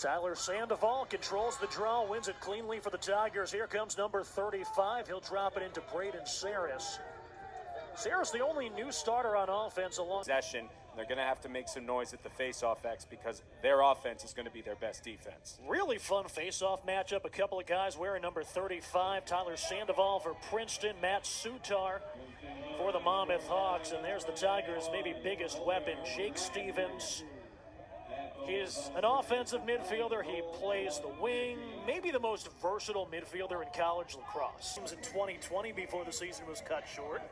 Tyler Sandoval controls the draw, wins it cleanly for the Tigers. Here comes number 35. He'll drop it into Braden Saris. Saris, the only new starter on offense along possession. They're going to have to make some noise at the face-off X because their offense is going to be their best defense. Really fun face-off matchup. A couple of guys wearing number 35. Tyler Sandoval for Princeton. Matt Soutar for the Monmouth Hawks. And there's the Tigers' maybe biggest weapon, Jake Stevens. He's an offensive midfielder. He plays the wing, maybe the most versatile midfielder in college lacrosse. In 2020, before the season was cut short,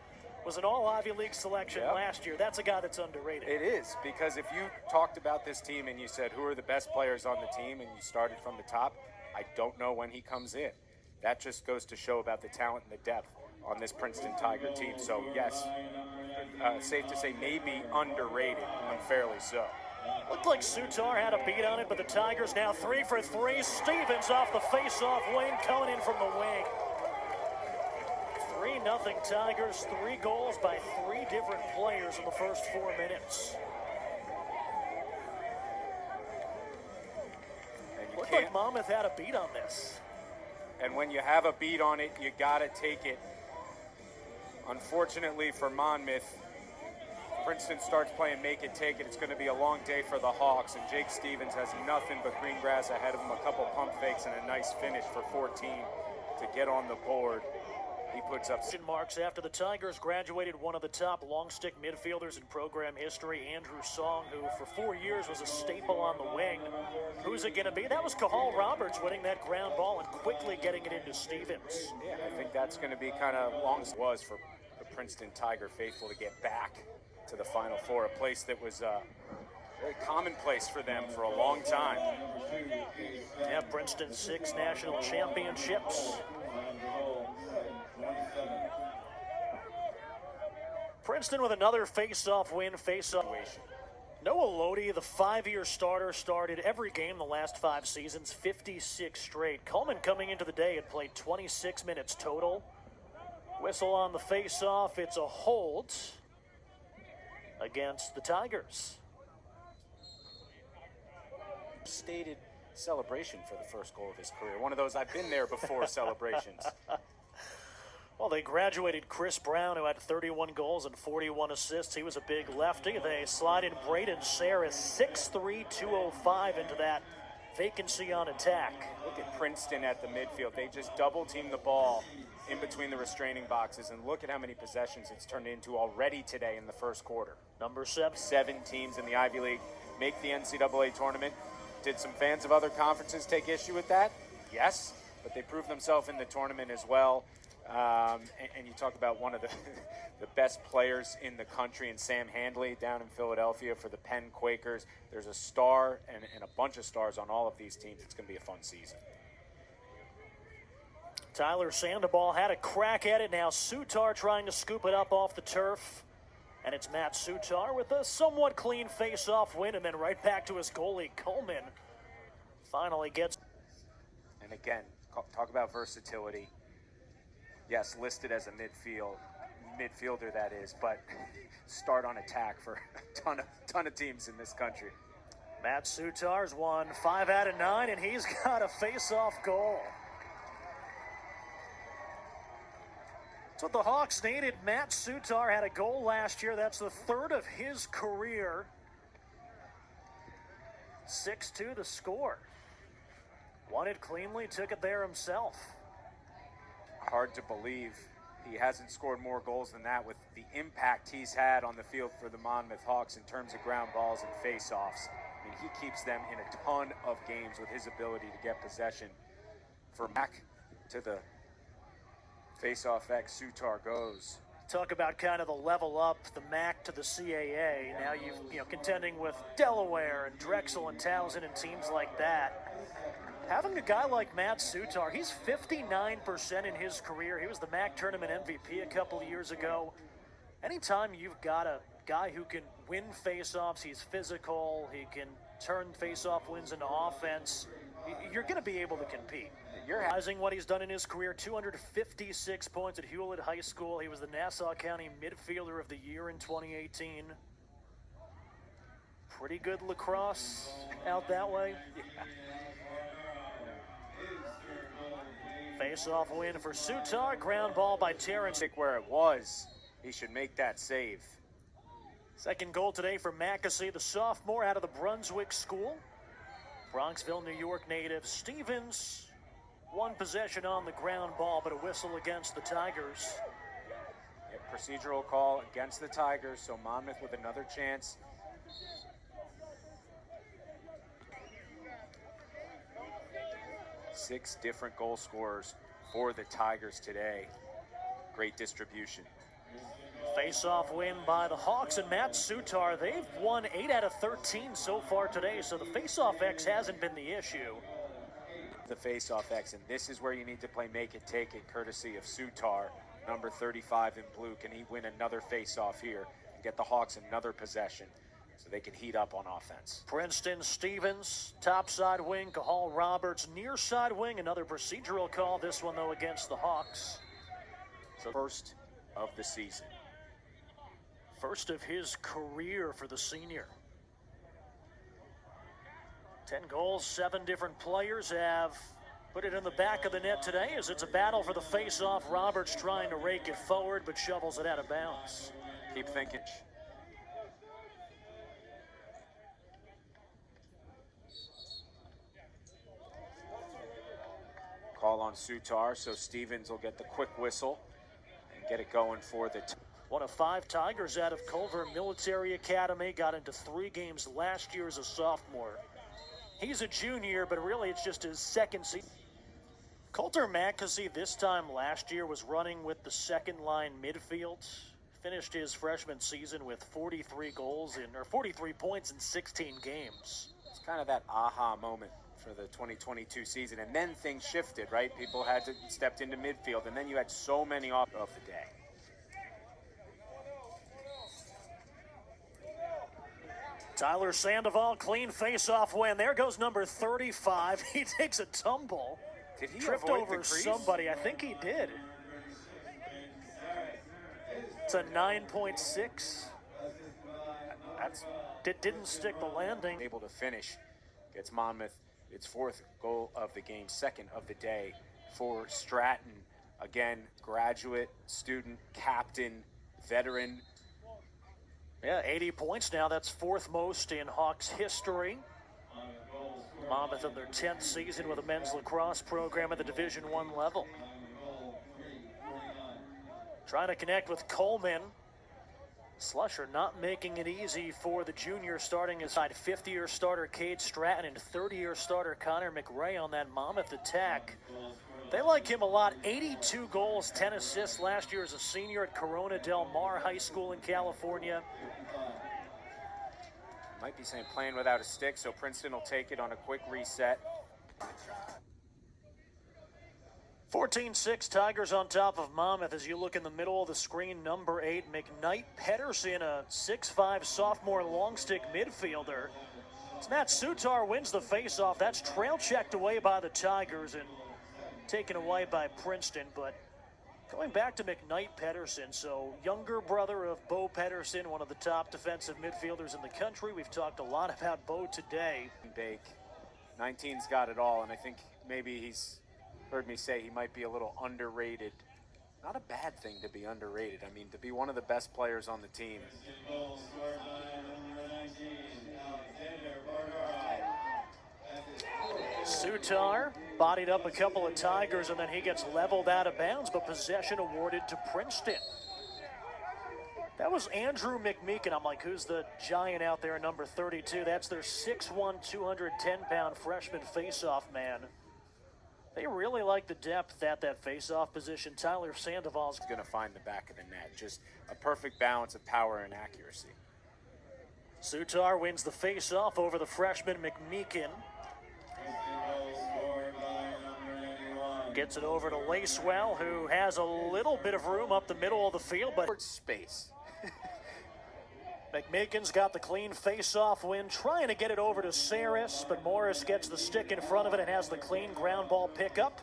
was an all-Ivy League selection last year. That's a guy that's underrated. It is, because if you talked about this team and you said, who are the best players on the team, and you started from the top, I don't know when he comes in. That just goes to show about the talent and the depth on this Princeton Tiger team. So, yes, safe to say maybe underrated, unfairly so. Looked like Soutar had a beat on it, but the Tigers now 3 for 3. Stevens off the face-off wing, coming in from the wing. 3-0 Tigers, 3 goals by 3 different players in the first 4 minutes. Looked like Monmouth had a beat on this. And when you have a beat on it, you got to take it. Unfortunately for Monmouth, Princeton starts playing make it, take it. It's going to be a long day for the Hawks, and Jake Stevens has nothing but green grass ahead of him. A couple pump fakes and a nice finish for 14 to get on the board. He puts up marks after the Tigers graduated one of the top long stick midfielders in program history, Andrew Song, who for 4 years was a staple on the wing. Who's it going to be? That was Cahal Roberts winning that ground ball and quickly getting it into Stevens. Yeah, I think that's going to be kind of long as it was for the Princeton Tiger faithful to get back to the Final Four, a place that was very commonplace for them for a long time. Yeah, Princeton 6 national championships. Princeton with another face-off win, face-off. Noah Lodi, the 5-year starter, started every game the last 5 seasons, 56 straight. Coleman coming into the day had played 26 minutes total. Whistle on the face-off, it's a hold against the Tigers. Stated celebration for the first goal of his career. One of those I've been there before celebrations. Well, they graduated Chris Brown, who had 31 goals and 41 assists. He was a big lefty. They slide in Braden Saris, 6'3", 205 into that vacancy on attack. Look at Princeton at the midfield. They just double-team the ball in between the restraining boxes, and look at how many possessions it's turned into already today in the first quarter. Number 7. 7 teams in the Ivy League make the NCAA tournament. Did some fans of other conferences take issue with that? Yes, but they proved themselves in the tournament as well. And you talk about one of the best players in the country, and Sam Handley down in Philadelphia for the Penn Quakers. There's a star and a bunch of stars on all of these teams. It's going to be a fun season. Tyler Sandoval had a crack at it. Now Soutar trying to scoop it up off the turf. And it's Matt Soutar with a somewhat clean face-off win, and then right back to his goalie, Coleman. Finally gets... And again, talk about versatility. Yes, listed as a midfielder that is, but start on attack for a ton of teams in this country. Matt Soutar's won 5 out of 9, and he's got a face-off goal. That's what the Hawks needed. Matt Soutar had a goal last year. That's the 3rd of his career. 6-2 the score. Won it cleanly, took it there himself. Hard to believe he hasn't scored more goals than that with the impact he's had on the field for the Monmouth Hawks in terms of ground balls and face-offs. I mean, he keeps them in a ton of games with his ability to get possession. For Mac to the face-off X, Soutar goes. Talk about kind of the level up, the MAC to the CAA. Now you know, contending with Delaware and Drexel and Towson and teams like that. Having a guy like Matt Soutar, he's 59% in his career. He was the MAC tournament MVP a couple of years ago. Anytime you've got a guy who can win face-offs, he's physical, he can turn face-off wins into offense, you're going to be able to compete. You're realizing what he's done in his career, 256 points at Hewlett High School. He was the Nassau County Midfielder of the Year in 2018. pretty good lacrosse out that way. Face-off win for Soutar. Ground ball by Terrence. Where it was, he should make that save. Second goal today for Mcmeekin, the sophomore out of the Brunswick School. Bronxville, New York native Stevens. One possession on the ground ball, but a whistle against the Tigers. Procedural call against the Tigers, so Monmouth with another chance. Six different goal scorers for the Tigers today. Great distribution. Face-off win by the Hawks and Matt Soutar. They've won 8 out of 13 so far today, so the face-off X hasn't been the issue. The face-off X, and this is where you need to play make it, take it, courtesy of Soutar, number 35 in blue. Can he win another face-off here and get the Hawks another possession so they can heat up on offense? Princeton, Stevens, top side wing, Cahal Roberts, near side wing, another procedural call, this one though against the Hawks. So first of the season. First of his career for the senior. 10 goals, 7 different players have put it in the back of the net today as it's a battle for the face-off. Roberts trying to rake it forward, but shovels it out of bounds. Keep thinking. Call on Soutar, so Stevens will get the quick whistle and get it going for the... One of 5 Tigers out of Culver Military Academy, got into 3 games last year as a sophomore. He's a junior, but really it's just his second season. Coulter Mcmeekin this time last year was running with the second line midfield. Finished his freshman season with 43 points in 16 games. It's kind of that aha moment for the 2022 season, and then things shifted, right? People had to stepped into midfield, and then you had so many off of the day. Tyler Sandoval, clean face-off win. There goes number 35. He takes a tumble. Did he tripped avoid over the crease? Somebody? I think he did. It's a 9.6. Didn't stick the landing. Able to finish. Gets Monmouth its 4th goal of the game, 2nd of the day for Stratton. Again, graduate, student, captain, veteran. Yeah, 80 points now. That's 4th most in Hawks history. Monmouth in their 10th season with a men's lacrosse program at the Division I level. Trying to connect with Coleman. Slusher not making it easy for the junior, starting aside 50-year starter Cade Stratton and 30-year starter Connor McRae on that Monmouth attack. They like him a lot. 82 goals, 10 assists last year as a senior at Corona Del Mar High School in California. Might be saying playing without a stick, so Princeton will take it on a quick reset. 14-6 Tigers on top of Monmouth. As you look in the middle of the screen, number 8, McKnight Pedersen, a 6'5 sophomore long stick midfielder. It's Matt Soutar wins the faceoff. That's trail checked away by the Tigers and taken away by Princeton. But going back to McKnight Pedersen, so younger brother of Bo Pedersen, one of the top defensive midfielders in the country. We've talked a lot about Bo today. Bake. 19's got it all, and I think maybe he's heard me say he might be a little underrated. Not a bad thing to be underrated. I mean, to be one of the best players on the team. Soutar bodied up a couple of Tigers, and then he gets leveled out of bounds, but possession awarded to Princeton. That was Andrew Mcmeekin. I'm like, who's the giant out there, number 32? That's their 6'1", 210-pound freshman faceoff man. They really like the depth at that faceoff position. Tyler Sandoval's going to find the back of the net. Just a perfect balance of power and accuracy. Soutar wins the faceoff over the freshman Mcmeekin. Gets it over to Lacewell, who has a little bit of room up the middle of the field, but space. Mcmeekin's got the clean face-off win, trying to get it over to Saris, but Morris gets the stick in front of it and has the clean ground ball pickup,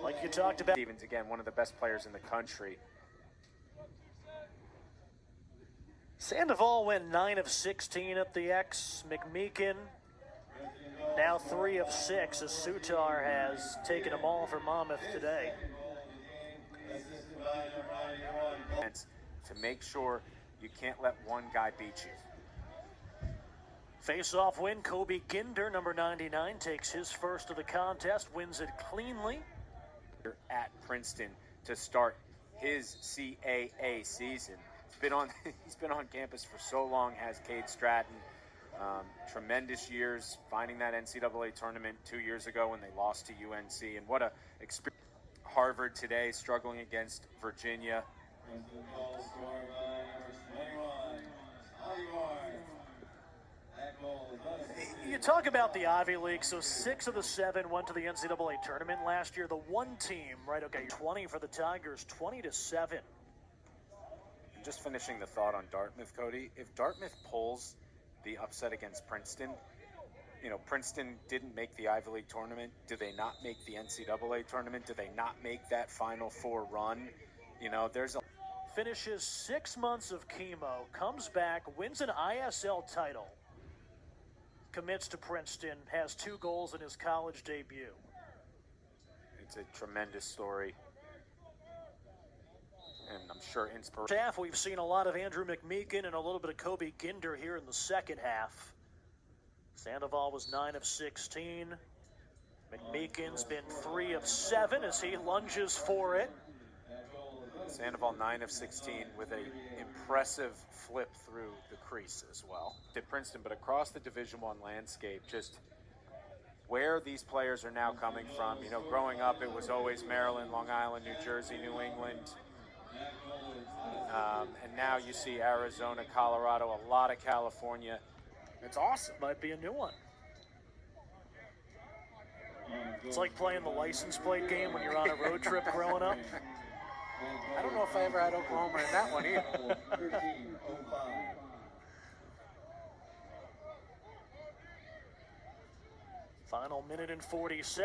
like you talked about. Stevens, again, one of the best players in the country. Sandoval went 9 of 16 at the X. Mcmeekin now 3 of 6 as Soutar has taken them all for Monmouth today. To make sure you can't let one guy beat you. Face-off win, Kobe Ginder, number 99, takes his first of the contest, wins it cleanly. At Princeton to start his CAA season. He's been on campus for so long, has Cade Stratton. Tremendous years, finding that NCAA tournament 2 years ago when they lost to UNC. And what a experience. Harvard today, struggling against Virginia. You talk about the Ivy League, so 6 of the 7 went to the NCAA tournament last year. The one team, right, okay, 20 for the Tigers, 20-7. Just finishing the thought on Dartmouth, Cody. If Dartmouth pulls the upset against Princeton, you know, Princeton didn't make the Ivy League tournament. Do they not make the NCAA tournament? Do they not make that Final Four run? You know, there's a... Finishes 6 months of chemo, comes back, wins an ISL title, commits to Princeton, has 2 goals in his college debut. It's a tremendous story. And I'm sure inspiration. Half, we've seen a lot of Andrew Mcmeekin and a little bit of Kobe Ginder here in the second half. Sandoval was 9 of 16. Mcmeekin's been 3 of 7 as he lunges for it. Sandoval 9 of 16 with an impressive flip through the crease as well. At Princeton, but across the Division I landscape, just where these players are now coming from. You know, growing up, it was always Maryland, Long Island, New Jersey, New England. And now you see Arizona, Colorado, a lot of California. It's awesome. Might be a new one. It's like playing the license plate game when you're on a road trip growing up. I don't know if I ever had Oklahoma in that one either. Final minute and 40 seconds.